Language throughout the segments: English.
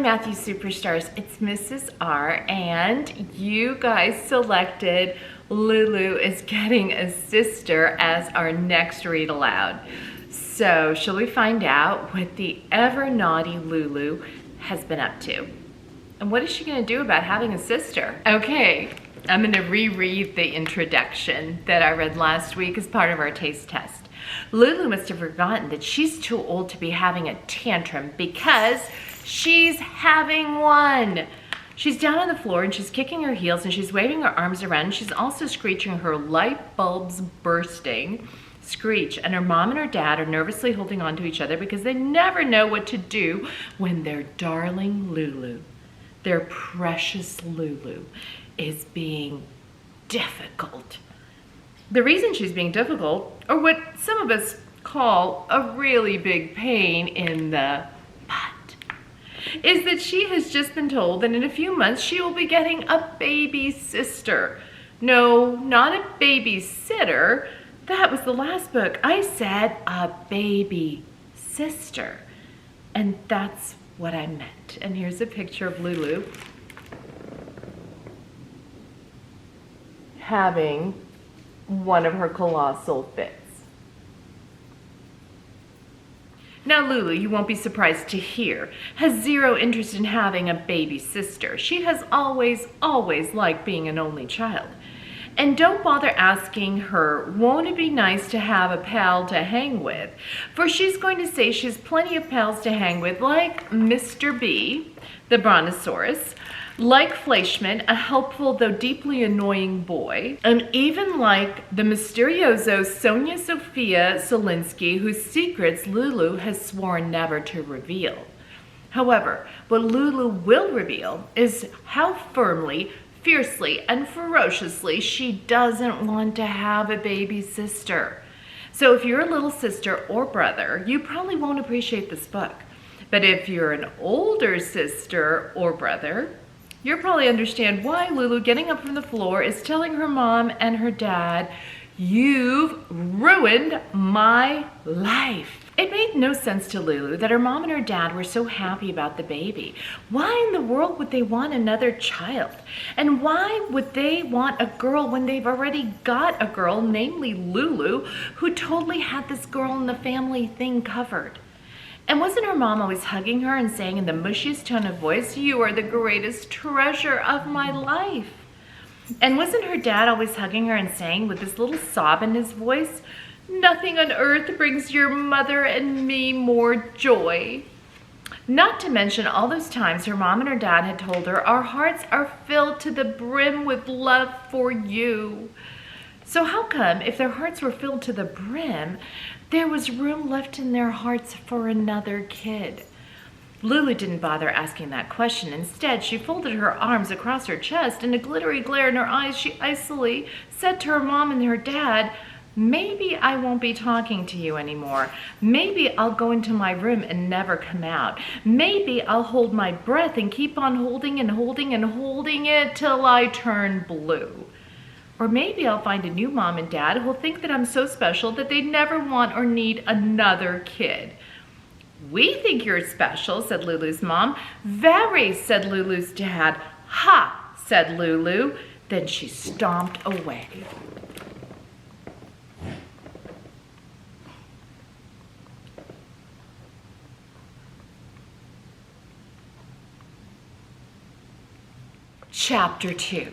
Matthew Superstars, it's Mrs. R, and you guys selected Lulu is getting a sister as our next read aloud. So shall we find out what the ever naughty Lulu has been up to? And what is she gonna do about having a sister? Okay, I'm gonna reread the introduction that I read last week as part of our taste test. Lulu must have forgotten that she's too old to be having a tantrum because she's having one. She's down on the floor and she's kicking her heels and she's waving her arms around and she's also screeching her light bulbs bursting screech. And her mom and her dad are nervously holding on to each other because they never know what to do when their darling Lulu, their precious Lulu, is being difficult. The reason she's being difficult, or what some of us call a really big pain in the butt, is that she has just been told that in a few months she will be getting a baby sister. No, not a babysitter. That was the last book. I said a baby sister. And that's what I meant. And here's a picture of Lulu having one of her colossal fits. Now Lulu, you won't be surprised to hear, has zero interest in having a baby sister. She has always liked being an only child. And don't bother asking her, won't it be nice to have a pal to hang with? For she's going to say she has plenty of pals to hang with, like Mr. B, the brontosaurus, like Fleischman, a helpful though deeply annoying boy, and even like the mysterioso Sonia Sophia Solinsky, whose secrets Lulu has sworn never to reveal. However, what Lulu will reveal is how firmly, fiercely, and ferociously she doesn't want to have a baby sister. So if you're a little sister or brother, you probably won't appreciate this book. But if you're an older sister or brother, you'll probably understand why Lulu, getting up from the floor, is telling her mom and her dad, "You've ruined my life." It made no sense to Lulu that her mom and her dad were so happy about the baby. Why in the world would they want another child? And why would they want a girl when they've already got a girl, namely Lulu, who totally had this girl in the family thing covered? And wasn't her mom always hugging her and saying in the mushiest tone of voice, "You are the greatest treasure of my life"? And wasn't her dad always hugging her and saying with this little sob in his voice, "Nothing on earth brings your mother and me more joy"? Not to mention all those times her mom and her dad had told her, "Our hearts are filled to the brim with love for you." So how come, if their hearts were filled to the brim, there was room left in their hearts for another kid? Lulu didn't bother asking that question. Instead, she folded her arms across her chest and a glittery glare in her eyes, she icily said to her mom and her dad, "Maybe I won't be talking to you anymore. Maybe I'll go into my room and never come out. Maybe I'll hold my breath and keep on holding and holding and holding it till I turn blue. Or maybe I'll find a new mom and dad who'll think that I'm so special that they never want or need another kid." "We think you're special," said Lulu's mom. "Very," said Lulu's dad. "Ha," said Lulu. Then she stomped away. Chapter 2.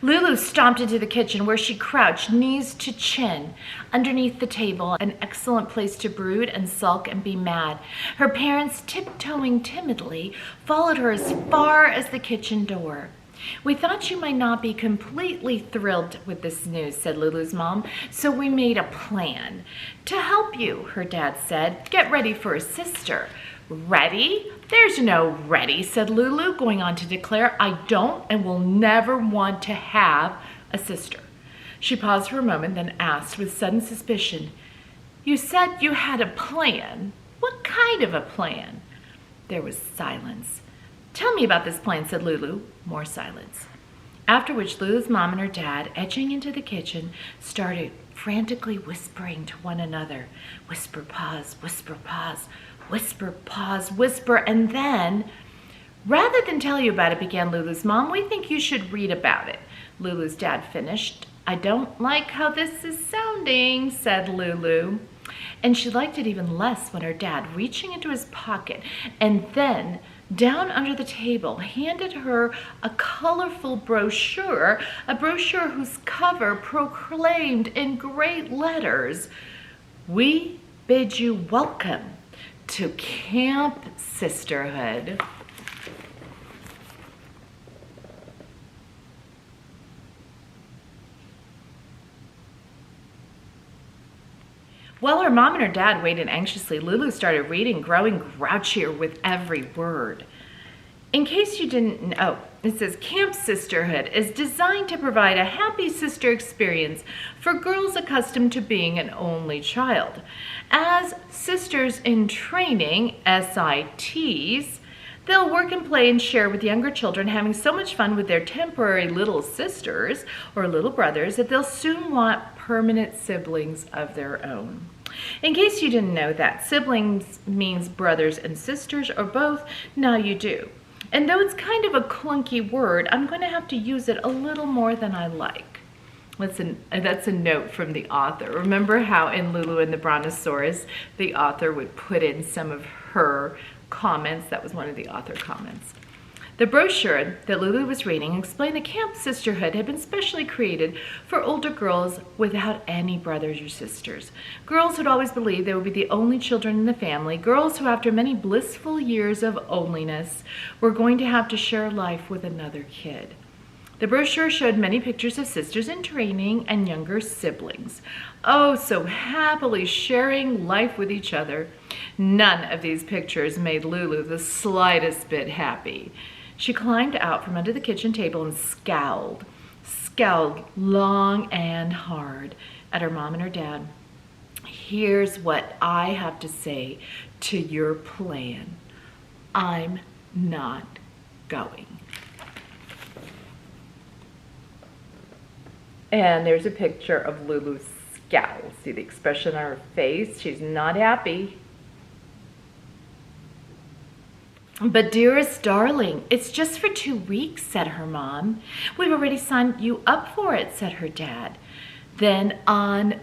Lulu stomped into the kitchen where she crouched knees to chin underneath the table, an excellent place to brood and sulk and be mad. Her parents, tiptoeing timidly, followed her as far as the kitchen door. "We thought you might not be completely thrilled with this news," said Lulu's mom, "so we made a plan. To help you," her dad said, "get ready for a sister." "Ready? There's no ready," said Lulu, going on to declare, "I don't and will never want to have a sister." She paused for a moment, then asked with sudden suspicion, "You said you had a plan. What kind of a plan?" There was silence. "Tell me about this plan," said Lulu. More silence. After which Lulu's mom and her dad, edging into the kitchen, started frantically whispering to one another. Whisper, pause, whisper, pause, whisper, pause, whisper, and then Rather than tell you about it, began Lulu's mom, we think you should read about it. Lulu's dad finished. I don't like how this is sounding, said Lulu. And she liked it even less when her dad, reaching into his pocket and then down under the table, handed her a colorful brochure, a brochure whose cover proclaimed in great letters, "We bid you welcome to Camp Sisterhood." While her mom and her dad waited anxiously, Lulu started reading, growing grouchier with every word. In case you didn't know, it says Camp Sisterhood is designed to provide a happy sister experience for girls accustomed to being an only child. As sisters in training, SITs, they'll work and play and share with younger children, having so much fun with their temporary little sisters or little brothers that they'll soon want permanent siblings of their own. In case you didn't know that, siblings means brothers and sisters or both, now you do. And though it's kind of a clunky word, I'm going to have to use it a little more than I like. That's a note from the author. Remember how in Lulu and the Brontosaurus, the author would put in some of her comments? That was one of the author comments. The brochure that Lulu was reading explained that Camp Sisterhood had been specially created for older girls without any brothers or sisters. Girls who'd always believed they would be the only children in the family, girls who after many blissful years of onlyness were going to have to share life with another kid. The brochure showed many pictures of sisters in training and younger siblings. Oh, so happily sharing life with each other. None of these pictures made Lulu the slightest bit happy. She climbed out from under the kitchen table and scowled long and hard at her mom and her dad. Here's what I have to say to your plan. I'm not going. And there's a picture of Lulu's scowl. See the expression on her face? She's not happy. But dearest darling, it's just for 2 weeks, said her mom. We've already signed you up for it, said her dad. Then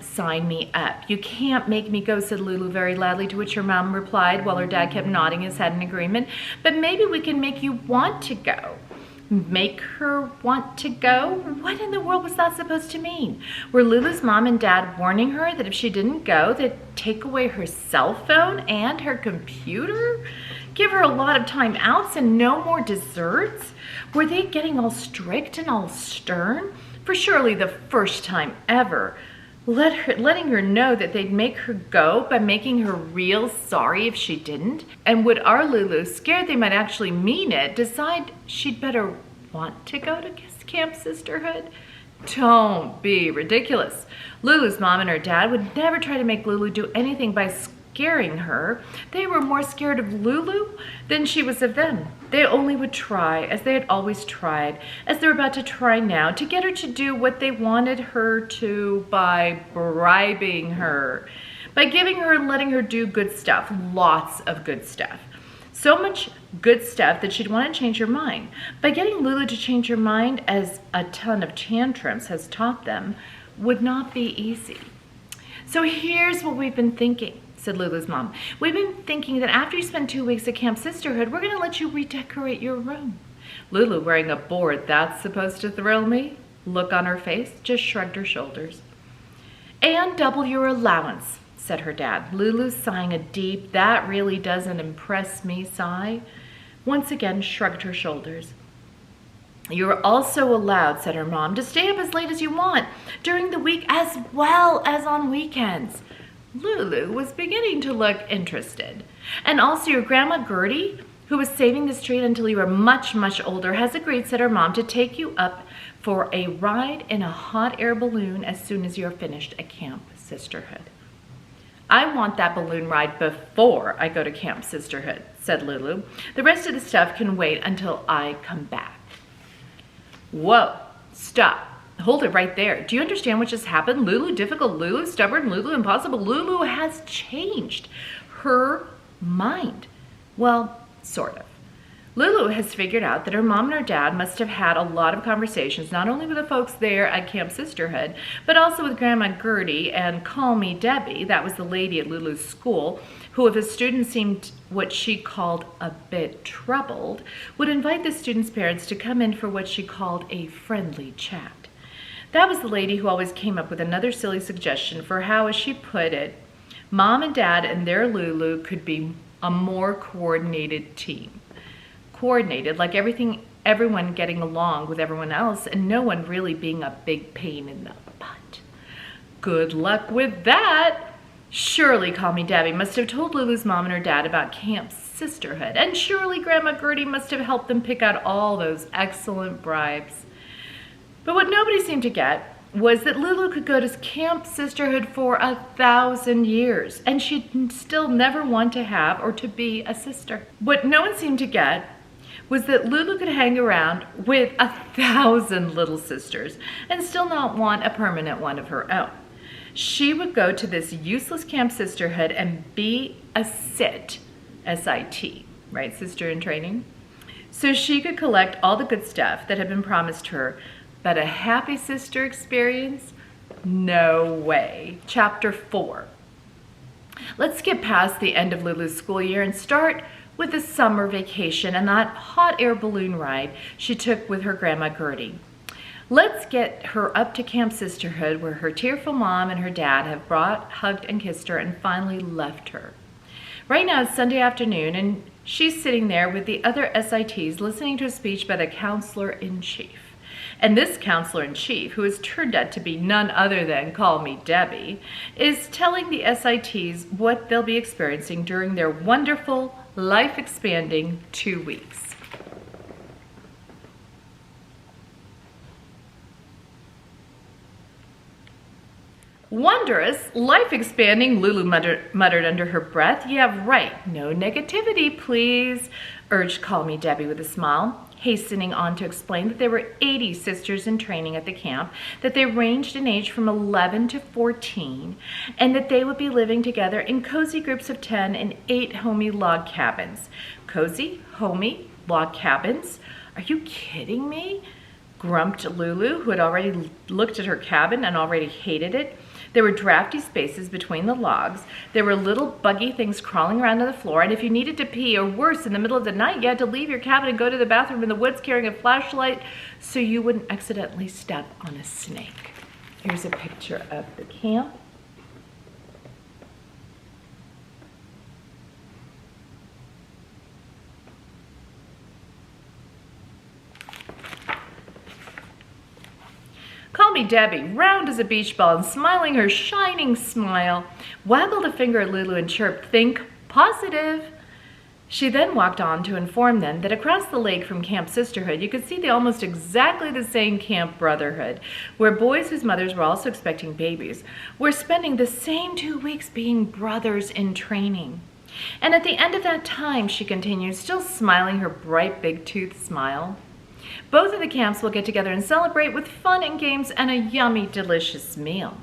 sign me up. You can't make me go, said Lulu very loudly, to which her mom replied while her dad kept nodding his head in agreement. But maybe we can make you want to go. Make her want to go? What in the world was that supposed to mean? Were Lulu's mom and dad warning her that if she didn't go, they'd take away her cell phone and her computer? Give her a lot of time outs and no more desserts? Were they getting all strict and all stern? For surely the first time ever, letting her know that they'd make her go by making her real sorry if she didn't? And would our Lulu, scared they might actually mean it, decide she'd better want to go to Camp Sisterhood? Don't be ridiculous. Lulu's mom and her dad would never try to make Lulu do anything by scaring her. They were more scared of Lulu than she was of them. They only would try, as they had always tried, as they're about to try now, to get her to do what they wanted her to by bribing her, by giving her and letting her do good stuff, lots of good stuff. So much good stuff that she'd want to change her mind. By getting Lulu to change her mind, as a ton of tantrums has taught them, would not be easy. So here's what we've been thinking, said Lulu's mom. We've been thinking that after you spend 2 weeks at Camp Sisterhood, we're going to let you redecorate your room. Lulu, wearing a board that's supposed to thrill me, look on her face, just shrugged her shoulders. And double your allowance, said her dad. Lulu, sighing a deep, that really doesn't impress me sigh, once again shrugged her shoulders. You're also allowed, said her mom, to stay up as late as you want during the week as well as on weekends. Lulu was beginning to look interested. And also your grandma Gertie, who was saving this treat until you were much, much older, has agreed, said her mom, to take you up for a ride in a hot air balloon as soon as you're finished at Camp Sisterhood. I want that balloon ride before I go to Camp Sisterhood, said Lulu. The rest of the stuff can wait until I come back. Whoa, stop. Hold it right there. Do you understand what just happened? Lulu, difficult Lulu, stubborn Lulu, impossible Lulu has changed her mind. Well, sort of. Lulu has figured out that her mom and her dad must have had a lot of conversations, not only with the folks there at Camp Sisterhood, but also with Grandma Gertie and Call Me Debbie, that was the lady at Lulu's school, who, if a student seemed what she called a bit troubled, would invite the student's parents to come in for what she called a friendly chat. That was the lady who always came up with another silly suggestion for how, as she put it, Mom and Dad and their Lulu could be a more coordinated team. Coordinated, like everyone getting along with everyone else and no one really being a big pain in the butt. Good luck with that! Surely Call Me Debbie must have told Lulu's mom and her dad about Camp Sisterhood, and surely Grandma Gertie must have helped them pick out all those excellent bribes. But what nobody seemed to get was that Lulu could go to Camp Sisterhood for 1,000 years, and she'd still never want to have or to be a sister. What no one seemed to get was that Lulu could hang around with 1,000 little sisters and still not want a permanent one of her own. She would go to this useless Camp Sisterhood and be a SIT, S-I-T, right, sister in training, so she could collect all the good stuff that had been promised her, but a happy sister experience? No way. Chapter 4. Let's skip past the end of Lulu's school year and start with the summer vacation and that hot air balloon ride she took with her Grandma Gertie. Let's get her up to Camp Sisterhood, where her tearful mom and her dad have brought, hugged, and kissed her and finally left her. Right now it's Sunday afternoon and she's sitting there with the other SITs listening to a speech by the counselor-in-chief. And this counselor-in-chief, who has turned out to be none other than Call Me Debbie, is telling the SITs what they'll be experiencing during their wonderful, life-expanding 2 weeks. Wondrous, life-expanding, Lulu muttered under her breath. Yeah, right. No negativity, please, urged Call Me Debbie with a smile, hastening on to explain that there were 80 sisters in training at the camp, that they ranged in age from 11 to 14, and that they would be living together in cozy groups of 10 in 8 homey log cabins. Cozy, homey, log cabins? Are you kidding me? Grumped Lulu, who had already looked at her cabin and already hated it. There were drafty spaces between the logs. There were little buggy things crawling around on the floor, and if you needed to pee, or worse, in the middle of the night, you had to leave your cabin and go to the bathroom in the woods carrying a flashlight so you wouldn't accidentally step on a snake. Here's a picture of the camp. Call Me Debbie, round as a beach ball and smiling her shining smile, waggled a finger at Lulu and chirped, "Think positive." She then walked on to inform them that across the lake from Camp Sisterhood, you could see the almost exactly the same Camp Brotherhood, where boys whose mothers were also expecting babies were spending the same 2 weeks being brothers in training. And at the end of that time, she continued, still smiling her bright big tooth smile, both of the camps will get together and celebrate with fun and games and a yummy, delicious meal.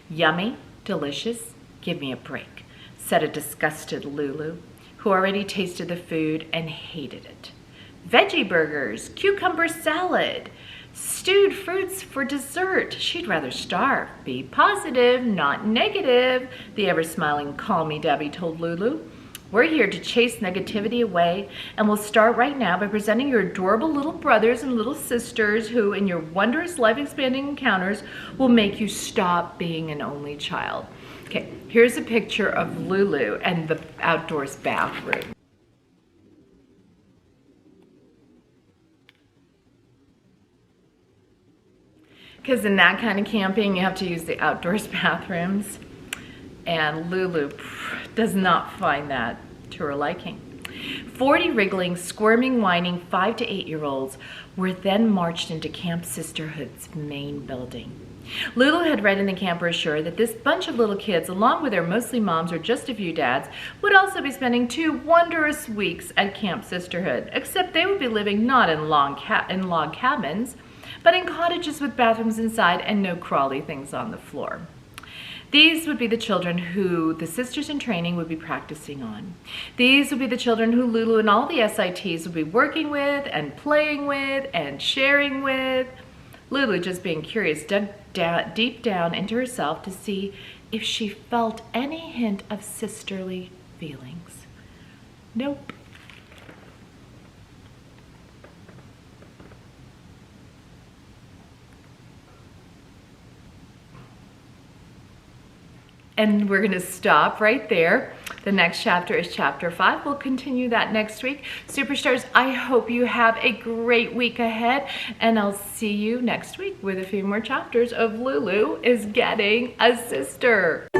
Yummy, delicious, give me a break, said a disgusted Lulu, who already tasted the food and hated it. Veggie burgers, cucumber salad, stewed fruits for dessert. She'd rather starve. Be positive, not negative, the ever-smiling Call Me Debbie told Lulu. We're here to chase negativity away, and we'll start right now by presenting your adorable little brothers and little sisters who, in your wondrous life-expanding encounters, will make you stop being an only child. Okay, here's a picture of Lulu and the outdoors bathroom. Because in that kind of camping, you have to use the outdoors bathrooms. And Lulu does not find that to her liking. 40 wriggling, squirming, whining 5 to 8-year-olds were then marched into Camp Sisterhood's main building. Lulu had read in the camp brochure that this bunch of little kids, along with their mostly moms or just a few dads, would also be spending 2 wondrous weeks at Camp Sisterhood, except they would be living not in log cabins, but in cottages with bathrooms inside and no crawly things on the floor. These would be the children who the sisters in training would be practicing on. These would be the children who Lulu and all the SITs would be working with and playing with and sharing with. Lulu, just being curious, dug deep down into herself to see if she felt any hint of sisterly feelings. Nope. And we're going to stop right there. The next chapter is chapter 5. We'll continue that next week. Superstars, I hope you have a great week ahead, and I'll see you next week with a few more chapters of Lulu is Getting a Sister.